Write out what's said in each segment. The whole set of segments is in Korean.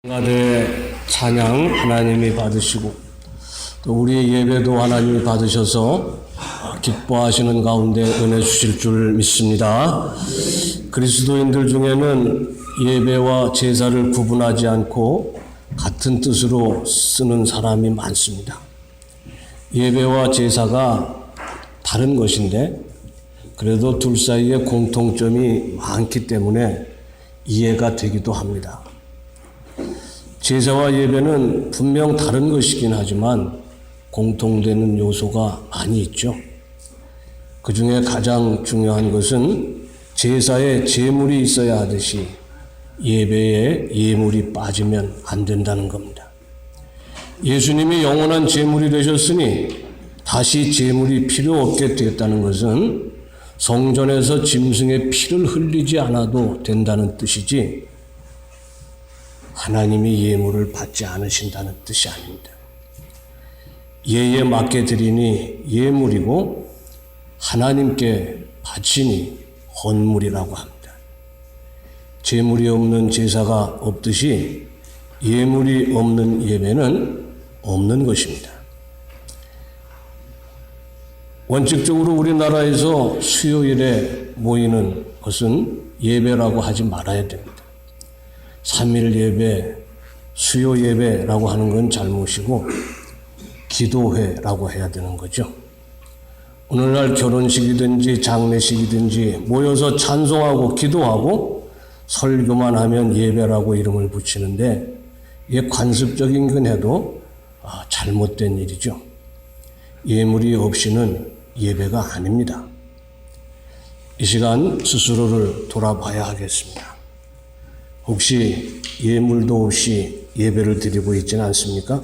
가대 찬양 하나님이 받으시고 또 우리의 예배도 하나님이 받으셔서 기뻐하시는 가운데 은혜 주실 줄 믿습니다. 그리스도인들 중에는 예배와 제사를 구분하지 않고 같은 뜻으로 쓰는 사람이 많습니다. 예배와 제사가 다른 것인데 그래도 둘 사이에 공통점이 많기 때문에 이해가 되기도 합니다. 제사와 예배는 분명 다른 것이긴 하지만 공통되는 요소가 많이 있죠. 그 중에 가장 중요한 것은 제사에 제물이 있어야 하듯이 예배에 예물이 빠지면 안 된다는 겁니다. 예수님이 영원한 제물이 되셨으니 다시 제물이 필요 없게 되었다는 것은 성전에서 짐승의 피를 흘리지 않아도 된다는 뜻이지 하나님이 예물을 받지 않으신다는 뜻이 아닙니다. 예에 맞게 드리니 예물이고 하나님께 바치니 헌물이라고 합니다. 제물이 없는 제사가 없듯이 예물이 없는 예배는 없는 것입니다. 원칙적으로 우리나라에서 수요일에 모이는 것은 예배라고 하지 말아야 됩니다. 3일 예배, 수요 예배라고 하는 건 잘못이고 기도회라고 해야 되는 거죠. 오늘날 결혼식이든지 장례식이든지 모여서 찬송하고 기도하고 설교만 하면 예배라고 이름을 붙이는데 이게 관습적인 건 해도 잘못된 일이죠. 예물이 없이는 예배가 아닙니다. 이 시간 스스로를 돌아봐야 하겠습니다. 혹시 예물도 없이 예배를 드리고 있지는 않습니까?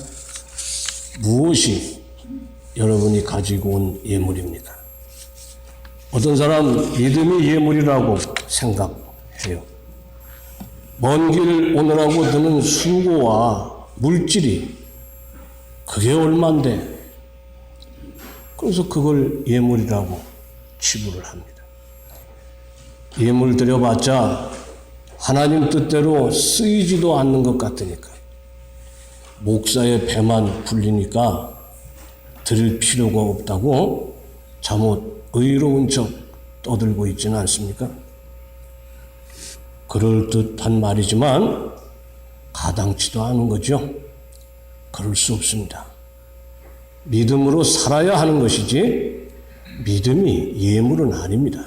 무엇이 여러분이 가지고 온 예물입니까? 어떤 사람 믿음이 예물이라고 생각해요. 먼 길 오느라고 드는 수고와 물질이 그게 얼만데 그래서 그걸 예물이라고 치부를 합니다. 예물 드려봤자 하나님 뜻대로 쓰이지도 않는 것 같으니까 목사의 배만 불리니까 드릴 필요가 없다고 잘못 의로운 척 떠들고 있지는 않습니까? 그럴듯한 말이지만 가당치도 않은 거죠. 그럴 수 없습니다. 믿음으로 살아야 하는 것이지 믿음이 예물은 아닙니다.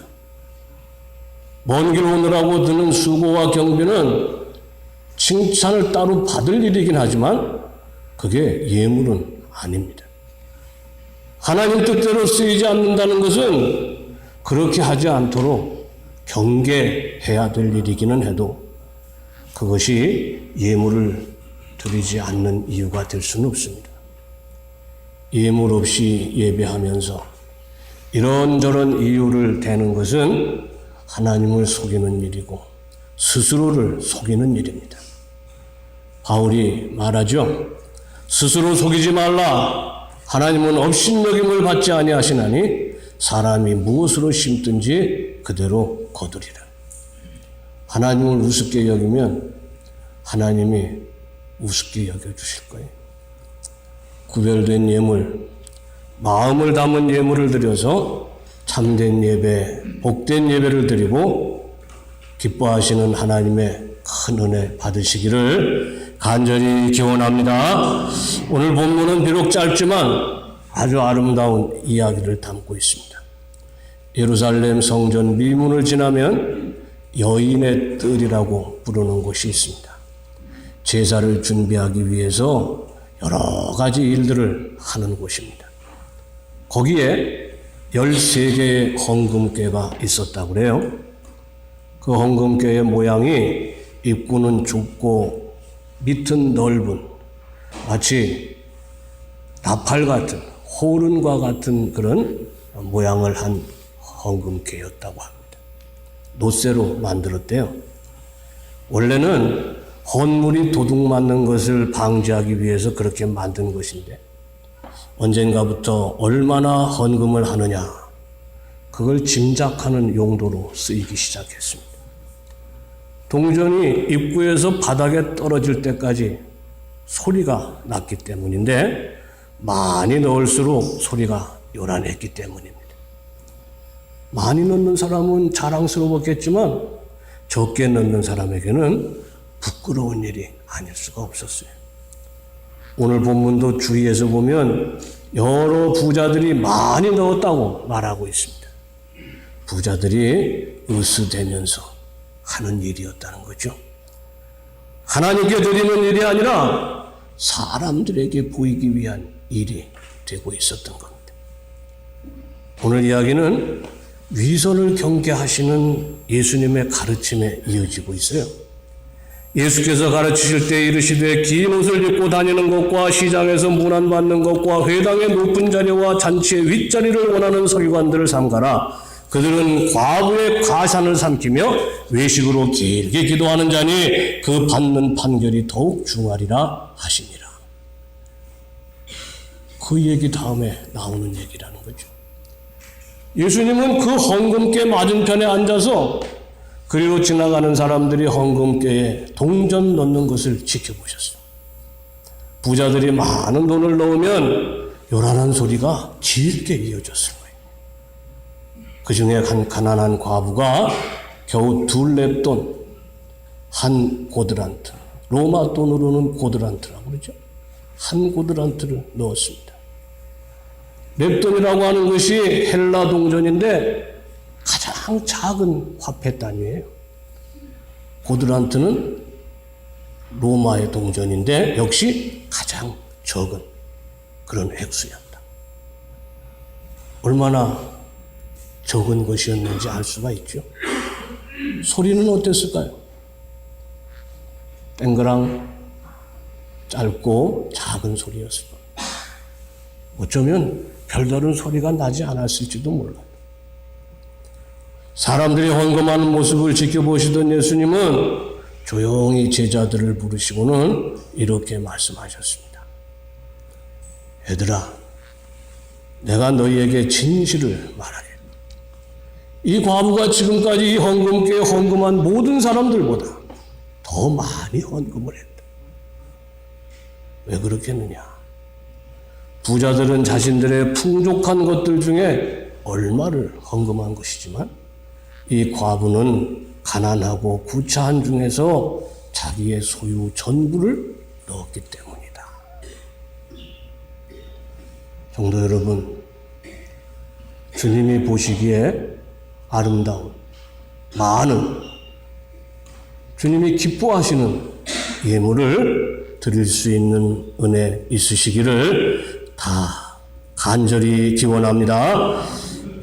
먼 길 오느라고 드는 수고와 경비는 칭찬을 따로 받을 일이긴 하지만 그게 예물은 아닙니다. 하나님 뜻대로 쓰이지 않는다는 것은 그렇게 하지 않도록 경계해야 될 일이기는 해도 그것이 예물을 드리지 않는 이유가 될 수는 없습니다. 예물 없이 예배하면서 이런저런 이유를 대는 것은 하나님을 속이는 일이고 스스로를 속이는 일입니다. 바울이 말하죠. 스스로 속이지 말라. 하나님은 업신여김을 받지 아니하시나니 사람이 무엇으로 심든지 그대로 거두리라. 하나님을 우습게 여기면 하나님이 우습게 여겨주실 거예요. 구별된 예물, 마음을 담은 예물을 드려서 참된 예배, 복된 예배를 드리고 기뻐하시는 하나님의 큰 은혜 받으시기를 간절히 기원합니다. 오늘 본문은 비록 짧지만 아주 아름다운 이야기를 담고 있습니다. 예루살렘 성전 미문을 지나면 여인의 뜰이라고 부르는 곳이 있습니다. 제사를 준비하기 위해서 여러 가지 일들을 하는 곳입니다. 거기에 13개의 헌금궤가 있었다고 그래요. 그 헌금궤의 모양이 입구는 좁고 밑은 넓은 마치 나팔 같은 호른과 같은 그런 모양을 한 헌금궤였다고 합니다. 노쇠로 만들었대요. 원래는 헌물이 도둑 맞는 것을 방지하기 위해서 그렇게 만든 것인데 언젠가부터 얼마나 헌금을 하느냐 그걸 짐작하는 용도로 쓰이기 시작했습니다. 동전이 입구에서 바닥에 떨어질 때까지 소리가 났기 때문인데 많이 넣을수록 소리가 요란했기 때문입니다. 많이 넣는 사람은 자랑스러웠겠지만 적게 넣는 사람에게는 부끄러운 일이 아닐 수가 없었어요. 오늘 본문도 주위에서 보면 여러 부자들이 많이 넣었다고 말하고 있습니다. 부자들이 으스대면서 하는 일이었다는 거죠. 하나님께 드리는 일이 아니라 사람들에게 보이기 위한 일이 되고 있었던 겁니다. 오늘 이야기는 위선을 경계하시는 예수님의 가르침에 이어지고 있어요. 예수께서 가르치실 때 이르시되 긴 옷을 입고 다니는 것과 시장에서 문안받는 것과 회당의 높은 자리와 잔치의 윗자리를 원하는 서기관들을 삼가라. 그들은 과부의 가산을 삼키며 외식으로 길게 기도하는 자니 그 받는 판결이 더욱 중하리라 하시니라. 그 얘기 다음에 나오는 얘기라는 거죠. 예수님은 그 헌금께 맞은편에 앉아서 그리로 지나가는 사람들이 헌금께에 동전 넣는 것을 지켜보셨어요. 부자들이 많은 돈을 넣으면 요란한 소리가 길게 이어졌을 거예요. 그 중에 가난한 과부가 겨우 2렙돈, 한 고드란트, 로마 돈으로는 고드란트라고 그러죠. 한 고드란트를 넣었습니다. 렙돈이라고 하는 것이 헬라 동전인데 가장 작은 화폐 단위예요. 고드란트는 로마의 동전인데 역시 가장 적은 그런 획수였다. 얼마나 적은 것이었는지 알 수가 있죠. 소리는 어땠을까요? 땡그랑 짧고 작은 소리였을 겁니다. 어쩌면 별다른 소리가 나지 않았을지도 몰라요. 사람들이 헌금하는 모습을 지켜보시던 예수님은 조용히 제자들을 부르시고는 이렇게 말씀하셨습니다. 얘들아, 내가 너희에게 진실을 말하리. 이 과부가 지금까지 이 헌금께에 헌금한 모든 사람들보다 더 많이 헌금을 했다. 왜 그렇겠느냐? 부자들은 자신들의 풍족한 것들 중에 얼마를 헌금한 것이지만 이 과부는 가난하고 구차한 중에서 자기의 소유 전부를 넣었기 때문이다. 성도 여러분, 주님이 보시기에 아름다운, 많은, 주님이 기뻐하시는 예물을 드릴 수 있는 은혜 있으시기를 다 간절히 기원합니다.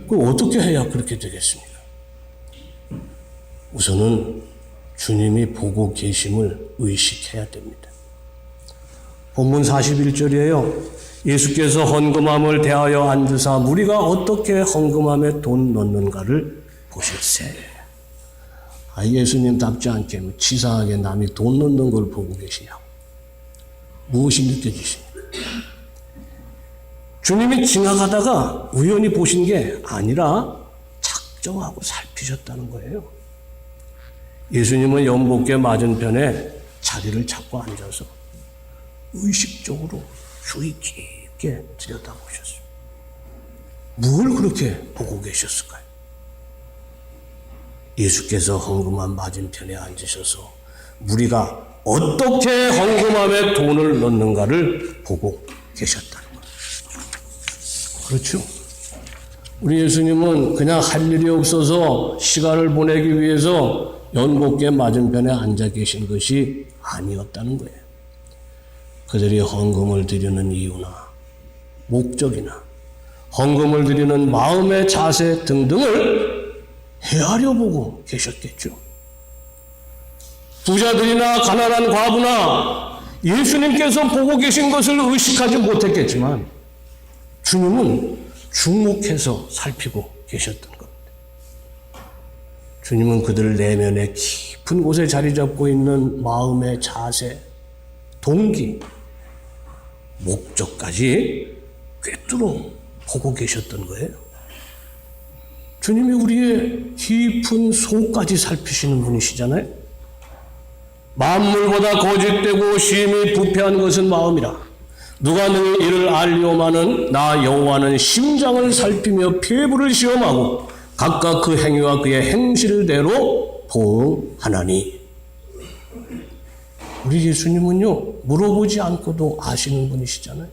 그럼 어떻게 해야 그렇게 되겠습니까? 우선은 주님이 보고 계심을 의식해야 됩니다. 본문 41절이에요. 예수께서 헌금함을 대하여 앉으사 무리가 어떻게 헌금함에 돈 넣는가를 보실세. 예수님답지 않게 치사하게 남이 돈 넣는 걸 보고 계시냐고. 무엇이 느껴지십니까? 주님이 지나가다가 우연히 보신 게 아니라 작정하고 살피셨다는 거예요. 예수님은 연복궤 맞은편에 자리를 잡고 앉아서 의식적으로 주의 깊게 들여다보셨어요. 뭘 그렇게 보고 계셨을까요? 예수께서 헌금함 맞은편에 앉으셔서 무리가 어떻게 헌금함에 돈을 넣는가를 보고 계셨다는 거예요. 그렇죠? 우리 예수님은 그냥 할 일이 없어서 시간을 보내기 위해서 연복궤 맞은편에 앉아 계신 것이 아니었다는 거예요. 그들이 헌금을 드리는 이유나 목적이나 헌금을 드리는 마음의 자세 등등을 헤아려 보고 계셨겠죠. 부자들이나 가난한 과부나 예수님께서 보고 계신 것을 의식하지 못했겠지만 주님은 주목해서 살피고 계셨던 겁니다. 주님은 그들 내면의 깊은 곳에 자리 잡고 있는 마음의 자세, 동기, 목적까지 꿰뚫어 보고 계셨던 거예요. 주님이 우리의 깊은 속까지 살피시는 분이시잖아요. 만물보다 거짓되고 심히 부패한 것은 마음이라. 누가 능히 이를 알리오마는 나 여호와는 심장을 살피며 폐부를 시험하고 각각 그 행위와 그의 행실대로 보응하나니. 우리 예수님은요, 물어보지 않고도 아시는 분이시잖아요.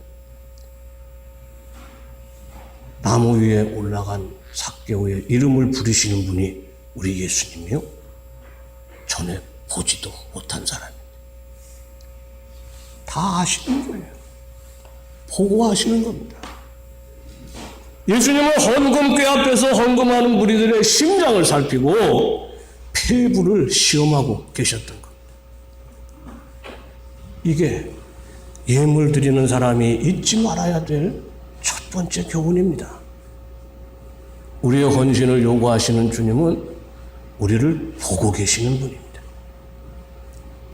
나무 위에 올라간 삭개오의 이름을 부르시는 분이 우리 예수님이요. 전에 보지도 못한 사람입니다. 다 아시는 거예요. 보고 하시는 겁니다. 예수님은 헌금궤 앞에서 헌금하는 무리들의 심장을 살피고 폐부를 시험하고 계셨던 겁니다. 이게 예물 드리는 사람이 잊지 말아야 될 첫 번째 교훈입니다. 우리의 헌신을 요구하시는 주님은 우리를 보고 계시는 분입니다.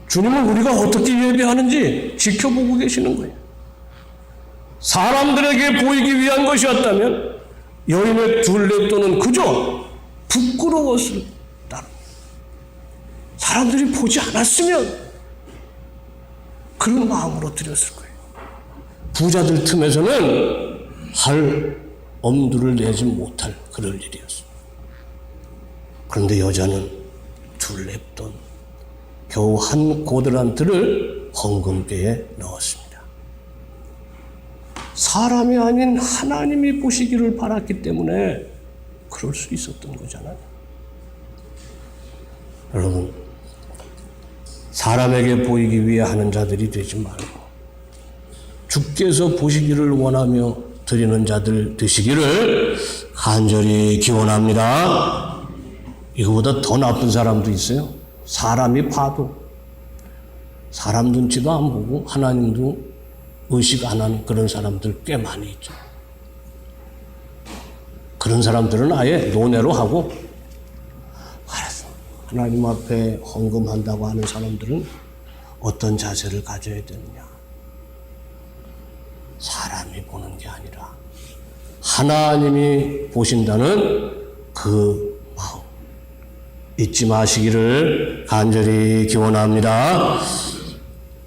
주님은 우리가 어떻게 예배하는지 지켜보고 계시는 거예요. 사람들에게 보이기 위한 것이었다면 여인의 둘레돈은 그저 부끄러웠을 따릅니다. 사람들이 보지 않았으면 그런 마음으로 드렸을 거예요. 부자들 틈에서는 할 엄두를 내지 못할 그럴 일이었어요. 그런데 여자는 둘레돈, 겨우 한 고드란트를 헌금궤에 넣었습니다. 사람이 아닌 하나님이 보시기를 바랐기 때문에 그럴 수 있었던 거잖아요. 여러분, 사람에게 보이기 위해 하는 자들이 되지 말고 주께서 보시기를 원하며 드리는 자들 되시기를 간절히 기원합니다. 이거보다 더 나쁜 사람도 있어요. 사람이 봐도 사람 눈치도 안 보고 하나님도 의식 안 하는 그런 사람들 꽤 많이 있죠. 그런 사람들은 아예 논외로 하고, 알았어, 하나님 앞에 헌금한다고 하는 사람들은 어떤 자세를 가져야 되느냐. 사람이 보는 게 아니라 하나님이 보신다는 그 마음 잊지 마시기를 간절히 기원합니다.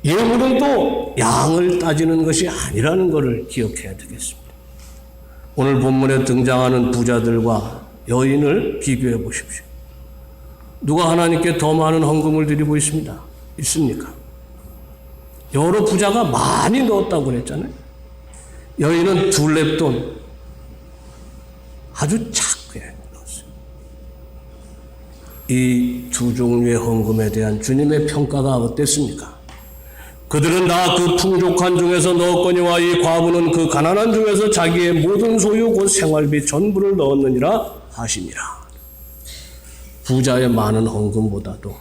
예물은 또 양을 따지는 것이 아니라는 것을 기억해야 되겠습니다. 오늘 본문에 등장하는 부자들과 여인을 비교해 보십시오. 누가 하나님께 더 많은 헌금을 드리고 있습니까? 여러 부자가 많이 넣었다고 그랬잖아요. 여인은 둘레돈 아주 작게 넣었어요. 이 두 종류의 헌금에 대한 주님의 평가가 어땠습니까? 그들은 다 그 풍족한 중에서 넣었거니와 이 과부는 그 가난한 중에서 자기의 모든 소유 곧 생활비 전부를 넣었느니라 하시니라. 부자의 많은 헌금보다도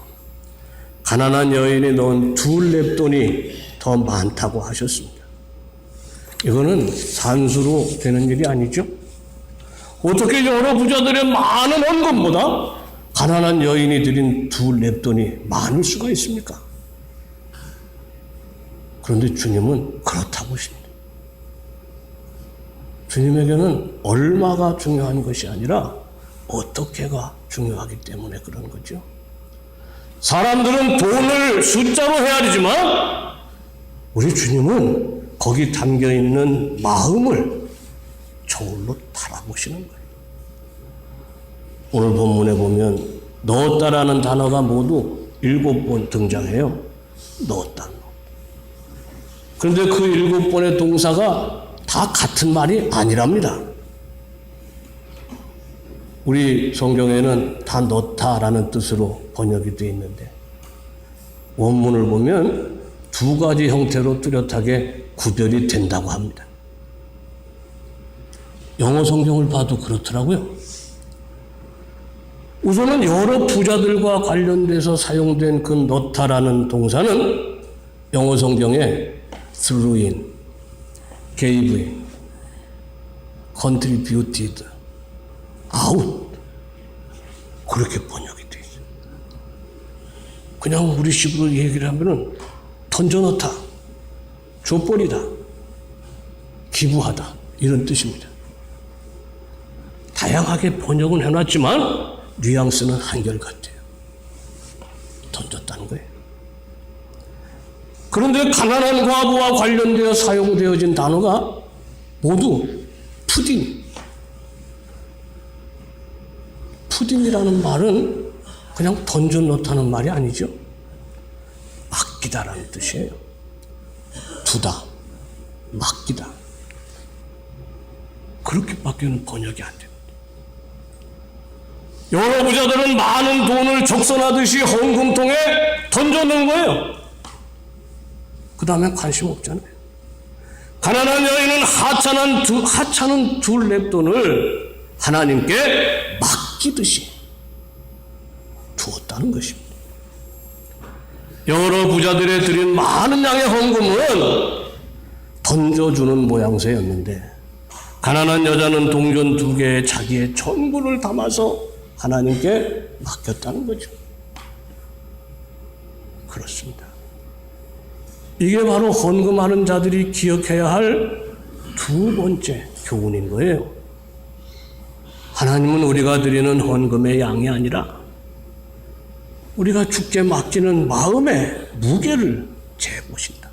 가난한 여인이 넣은 둘레돈이 더 많다고 하셨습니다. 이거는 산수로 되는 일이 아니죠. 어떻게 여러 부자들의 많은 헌금보다 가난한 여인이 드린 둘레돈이 많을 수가 있습니까? 그런데 주님은 그렇다고 하십니다. 주님에게는 얼마가 중요한 것이 아니라 어떻게가 중요하기 때문에 그런 거죠. 사람들은 돈을 숫자로 헤아리지만 우리 주님은 거기 담겨있는 마음을 저울로 달아보시는 거예요. 오늘 본문에 보면 넣었다라는 단어가 모두 7번 등장해요. 넣었다. 그런데 그 7번의 동사가 다 같은 말이 아니랍니다. 우리 성경에는 다 넣다라는 뜻으로 번역이 되어 있는데 원문을 보면 두 가지 형태로 뚜렷하게 구별이 된다고 합니다. 영어 성경을 봐도 그렇더라고요. 우선은 여러 부자들과 관련돼서 사용된 그 넣다라는 동사는 영어 성경에 threw in, gave in, contributed, out 그렇게 번역이 돼 있어요. 그냥 우리 식으로 얘기를 하면은 던져넣다, 줘버리다, 기부하다 이런 뜻입니다. 다양하게 번역은 해놨지만 뉘앙스는 한결같아요. 던졌다는 거예요. 그런데 가난한 과부와 관련되어 사용되어진 단어가 모두 푸딘. 푸딘이라는 말은 그냥 던져놓다는 말이 아니죠. 맡기다라는 뜻이에요. 두다, 맡기다. 그렇게밖에는 번역이 안 됩니다. 여러 부자들은 많은 돈을 적선하듯이 헌금통에 던져놓은 거예요. 그 다음에 관심 없잖아요. 가난한 여인은 하찮은 둘 렙돈을 하나님께 맡기듯이 두었다는 것입니다. 여러 부자들의 드린 많은 양의 헌금은 던져주는 모양새였는데 가난한 여자는 동전 2개에 자기의 전부를 담아서 하나님께 맡겼다는 거죠. 그렇습니다. 이게 바로 헌금하는 자들이 기억해야 할 두 번째 교훈인 거예요. 하나님은 우리가 드리는 헌금의 양이 아니라 우리가 주께 맡기는 마음의 무게를 재보신다.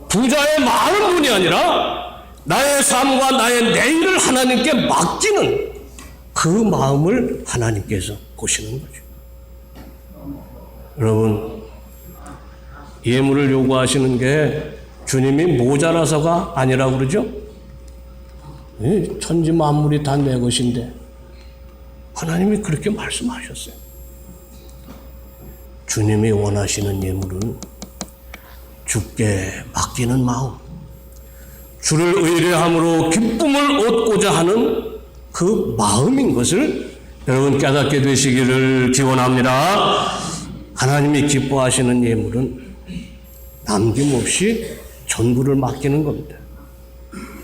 부자의 많은 분이 아니라 나의 삶과 나의 내일을 하나님께 맡기는 그 마음을 하나님께서 보시는 거죠. 여러분, 예물을 요구하시는 게 주님이 모자라서가 아니라고 그러죠? 천지 만물이 다 내 것인데 하나님이 그렇게 말씀하셨어요. 주님이 원하시는 예물은 주께 맡기는 마음, 주를 의뢰함으로 기쁨을 얻고자 하는 그 마음인 것을 여러분 깨닫게 되시기를 기원합니다. 하나님이 기뻐하시는 예물은 남김없이 전부를 맡기는 겁니다.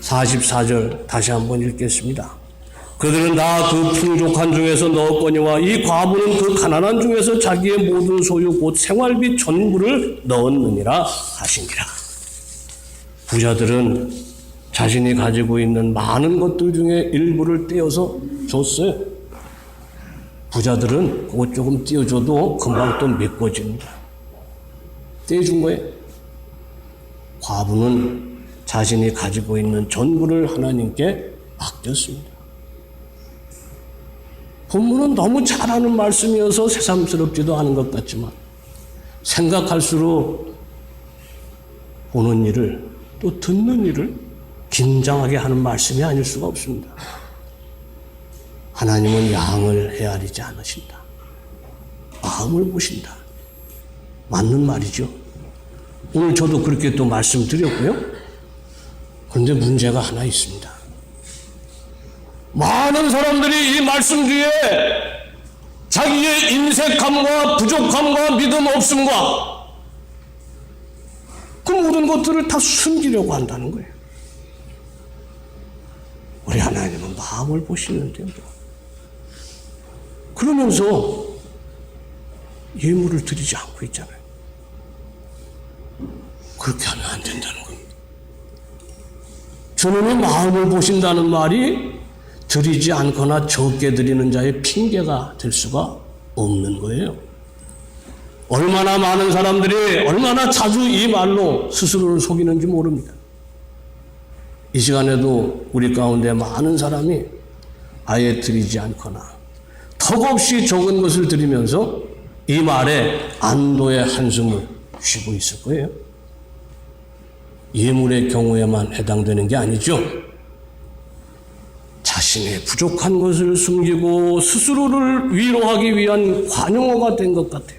44절 다시 한번 읽겠습니다. 그들은 다 그 풍족한 중에서 넣었거니와 이 과부는 그 가난한 중에서 자기의 모든 소유 곧 생활비 전부를 넣었느니라 하시니라. 부자들은 자신이 가지고 있는 많은 것들 중에 일부를 떼어서 줬어요. 부자들은 그것 조금 떼어줘도 금방 또 메꿔집니다. 떼준 거예요. 과부는 자신이 가지고 있는 전부를 하나님께 맡겼습니다. 본문은 너무 잘하는 말씀이어서 새삼스럽지도 않은 것 같지만 생각할수록 보는 일을 또 듣는 일을 긴장하게 하는 말씀이 아닐 수가 없습니다. 하나님은 양을 헤아리지 않으신다. 마음을 보신다. 맞는 말이죠. 오늘 저도 그렇게 또 말씀드렸고요. 그런데 문제가 하나 있습니다. 많은 사람들이 이 말씀 뒤에 자기의 인색함과 부족함과 믿음 없음과 그 모든 것들을 다 숨기려고 한다는 거예요. 우리 하나님은 마음을 보시는데요. 그러면서 예물을 드리지 않고 있잖아요. 그렇게 하면 안 된다는 겁니다. 주님이 마음을 보신다는 말이 드리지 않거나 적게 드리는 자의 핑계가 될 수가 없는 거예요. 얼마나 많은 사람들이 얼마나 자주 이 말로 스스로를 속이는지 모릅니다. 이 시간에도 우리 가운데 많은 사람이 아예 드리지 않거나 턱없이 적은 것을 드리면서 이 말에 안도의 한숨을 쉬고 있을 거예요. 예물의 경우에만 해당되는 게 아니죠. 자신의 부족한 것을 숨기고 스스로를 위로하기 위한 관용어가 된 것 같아요.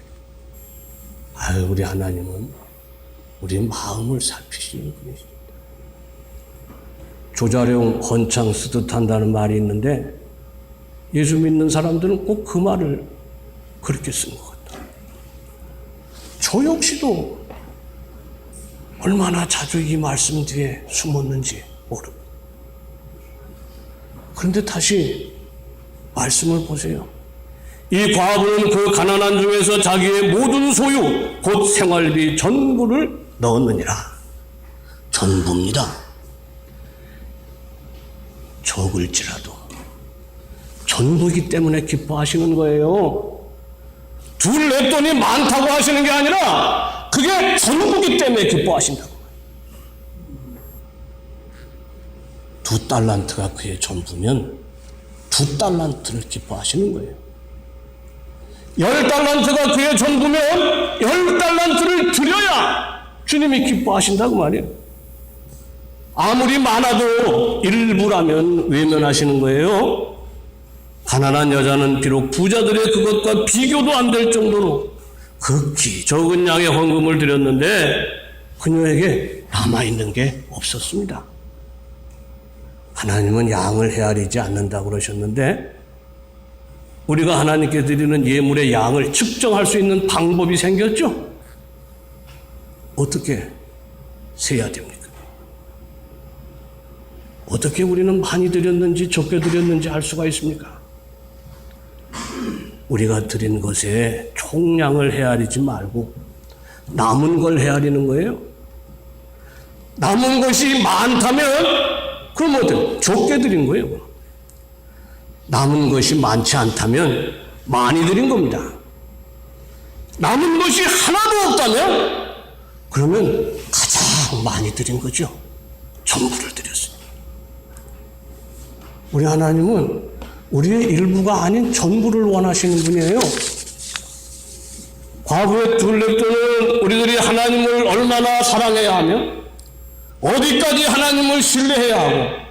아유, 우리 하나님은 우리 마음을 살피시는 분이십니다. 조자룡 헌창 쓰듯 한다는 말이 있는데 예수 믿는 사람들은 꼭 그 말을 그렇게 쓴 것 같아요. 저 역시도 얼마나 자주 이 말씀 뒤에 숨었는지 모릅니다. 그런데 다시 말씀을 보세요. 이 과부는 그 가난한 중에서 자기의 모든 소유 곧 생활비 전부를 넣었느니라. 전부입니다. 적을지라도 전부이기 때문에 기뻐하시는 거예요. 둘 냈더니 많다고 하시는 게 아니라 그 그게 전부기 때문에 기뻐하신다고. 2달란트가 그의 전부면 2달란트를 기뻐하시는 거예요. 10달란트가 그의 전부면 10달란트를 드려야 주님이 기뻐하신다고 말이에요. 아무리 많아도 일부라면 외면하시는 거예요. 가난한 여자는 비록 부자들의 그것과 비교도 안 될 정도로 극히 적은 양의 헌금을 드렸는데 그녀에게 남아있는 게 없었습니다. 하나님은 양을 헤아리지 않는다고 그러셨는데 우리가 하나님께 드리는 예물의 양을 측정할 수 있는 방법이 생겼죠? 어떻게 세야 됩니까? 어떻게 우리는 많이 드렸는지 적게 드렸는지 알 수가 있습니까? 우리가 드린 것에 총량을 헤아리지 말고 남은 걸 헤아리는 거예요. 남은 것이 많다면 그럼 어때요? 적게 드린 거예요. 남은 것이 많지 않다면 많이 드린 겁니다. 남은 것이 하나도 없다면 그러면 가장 많이 드린 거죠. 전부를 드렸어요. 우리 하나님은 우리의 일부가 아닌 전부를 원하시는 분이에요. 과거의 둘레또는 우리들이 하나님을 얼마나 사랑해야 하며 어디까지 하나님을 신뢰해야 하고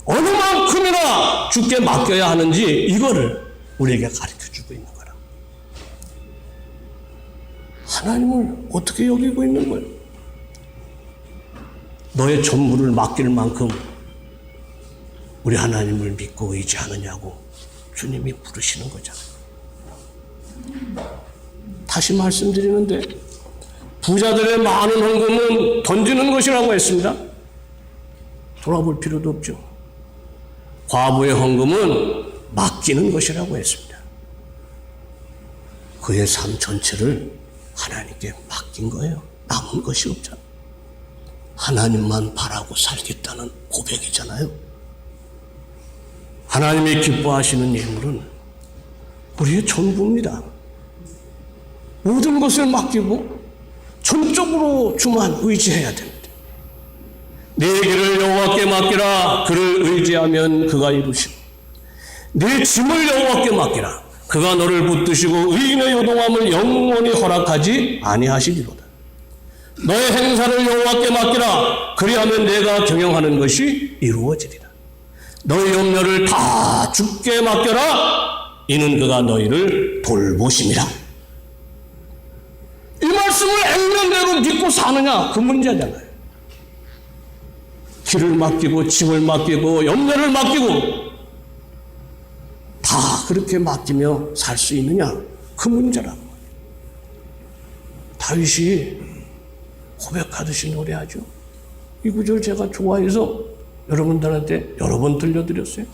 어느 만큼이나 주께 맡겨야 하는지 이거를 우리에게 가르쳐주고 있는 거라. 하나님을 어떻게 여기고 있는 거예요? 너의 전부를 맡길 만큼 우리 하나님을 믿고 의지하느냐고 주님이 부르시는 거잖아요. 다시 말씀드리는데 부자들의 많은 헌금은 던지는 것이라고 했습니다. 돌아볼 필요도 없죠. 과부의 헌금은 맡기는 것이라고 했습니다. 그의 삶 전체를 하나님께 맡긴 거예요. 남은 것이 없잖아요. 하나님만 바라고 살겠다는 고백이잖아요. 하나님이 기뻐하시는 예물은 우리의 전부입니다. 모든 것을 맡기고 전적으로 주만 의지해야 됩니다. 내 길을 여호와께 맡기라. 그를 의지하면 그가 이루시고 내 짐을 여호와께 맡기라. 그가 너를 붙드시고 의인의 요동함을 영원히 허락하지 아니하시리로다. 너의 행사를 여호와께 맡기라. 그리하면 내가 경영하는 것이 이루어지리라. 너의 염려를 다 주께 맡겨라. 이는 그가 너희를 돌보심이라. 이 말씀을 액면대로 믿고 사느냐 그 문제잖아요. 길을 맡기고 짐을 맡기고 염려를 맡기고 다 그렇게 맡기며 살 수 있느냐 그 문제라고. 다윗이 고백하듯이 노래하죠. 이 구절 제가 좋아해서 여러분들한테 여러 번 들려드렸어요.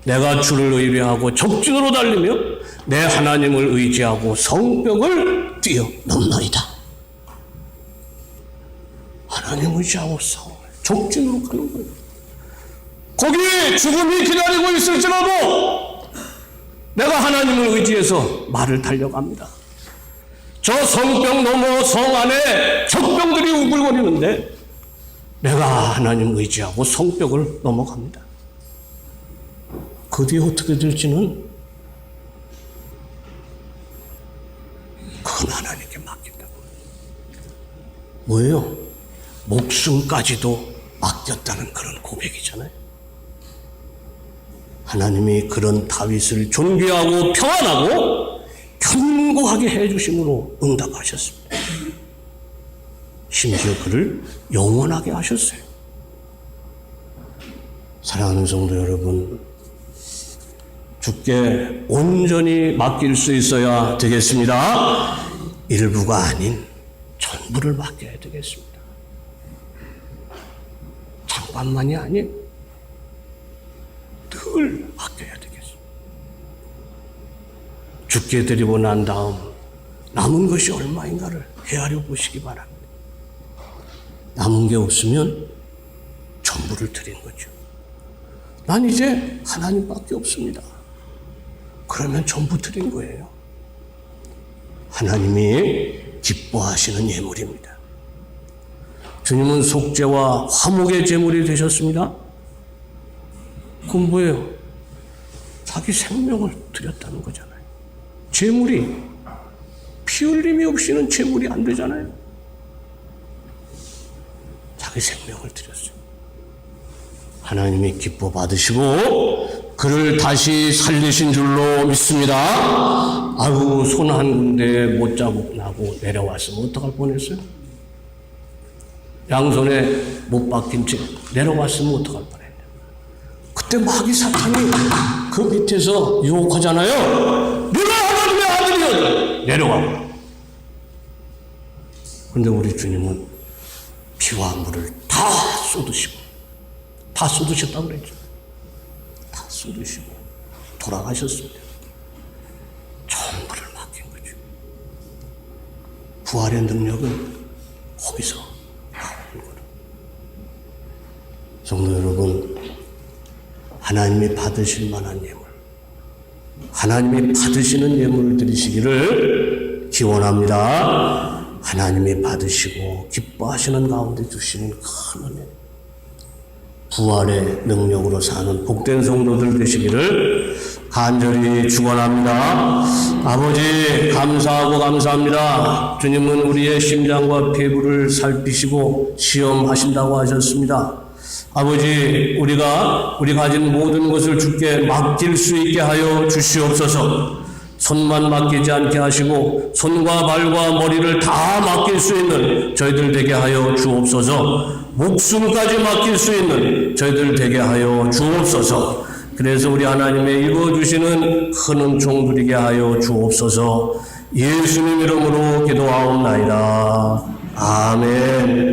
내가 주를 의뢰하고 적진으로 달리며 내 하나님을 의지하고 성벽을 뛰어넘노이다. 하나님 의지하고 적진으로 가는 거예요. 거기 죽음이 기다리고 있을지라도 내가 하나님을 의지해서 말을 달려갑니다. 저 성벽 넘어 성 안에 적병들이 우글거리는데 내가 하나님 의지하고 성벽을 넘어갑니다. 그 뒤에 어떻게 될지는 그건 하나님께 맡긴다고. 뭐예요? 목숨까지도 맡겼다는 그런 고백이잖아요. 하나님이 그런 다윗을 존귀하고 평안하고 견고하게 해주심으로 응답하셨습니다. 심지어 그를 영원하게 하셨어요. 사랑하는 성도 여러분, 주께 온전히 맡길 수 있어야 되겠습니다. 일부가 아닌 전부를 맡겨야 되겠습니다. 잠깐만이 아닌 늘 맡겨야 되겠습니다. 주께 드리고 난 다음 남은 것이 얼마인가를 헤아려 보시기 바랍니다. 남은 게 없으면 전부를 드린 거죠. 난 이제 하나님밖에 없습니다. 그러면 전부 드린 거예요. 하나님이 기뻐하시는 예물입니다. 주님은 속죄와 화목의 제물이 되셨습니다. 그건 뭐예요? 자기 생명을 드렸다는 거잖아요. 제물이 피 흘림이 없이는 제물이 안 되잖아요. 자기 생명을 드렸어요. 하나님이 기뻐 받으시고 그를 다시 살리신 줄로 믿습니다. 아유, 손 한 군데 못 잡고 내려왔으면 어떡할 뻔했어요? 양손에 못 박힌 채 내려왔으면 어떡할 뻔했냐. 그때 마귀 사탄이 그 밑에서 유혹하잖아요. 네가 하나님의 아들이여 내려가고. 그런데 우리 주님은 피와 물을 다 쏟으시고, 다 쏟으셨다고 그랬죠. 다 쏟으시고 돌아가셨습니다. 전부를 맡긴 거죠. 부활의 능력은 거기서 나오는 거예요. 성도 여러분, 하나님이 받으실 만한 예물, 하나님이 받으시는 예물을 드리시기를 기원합니다. 하나님이 받으시고 기뻐하시는 가운데 주시는 큰 은혜, 부활의 능력으로 사는 복된 성도들 되시기를 간절히 축원합니다. 아버지, 감사하고 감사합니다. 주님은 우리의 심장과 폐부를 살피시고 시험하신다고 하셨습니다. 아버지, 우리가 가진 모든 것을 주께 맡길 수 있게 하여 주시옵소서. 손만 맡기지 않게 하시고 손과 발과 머리를 다 맡길 수 있는 저희들 되게 하여 주옵소서. 목숨까지 맡길 수 있는 저희들 되게 하여 주옵소서. 그래서 우리 하나님의 입어주시는 큰 은총 누리게 하여 주옵소서. 예수님 이름으로 기도하옵나이다. 아멘.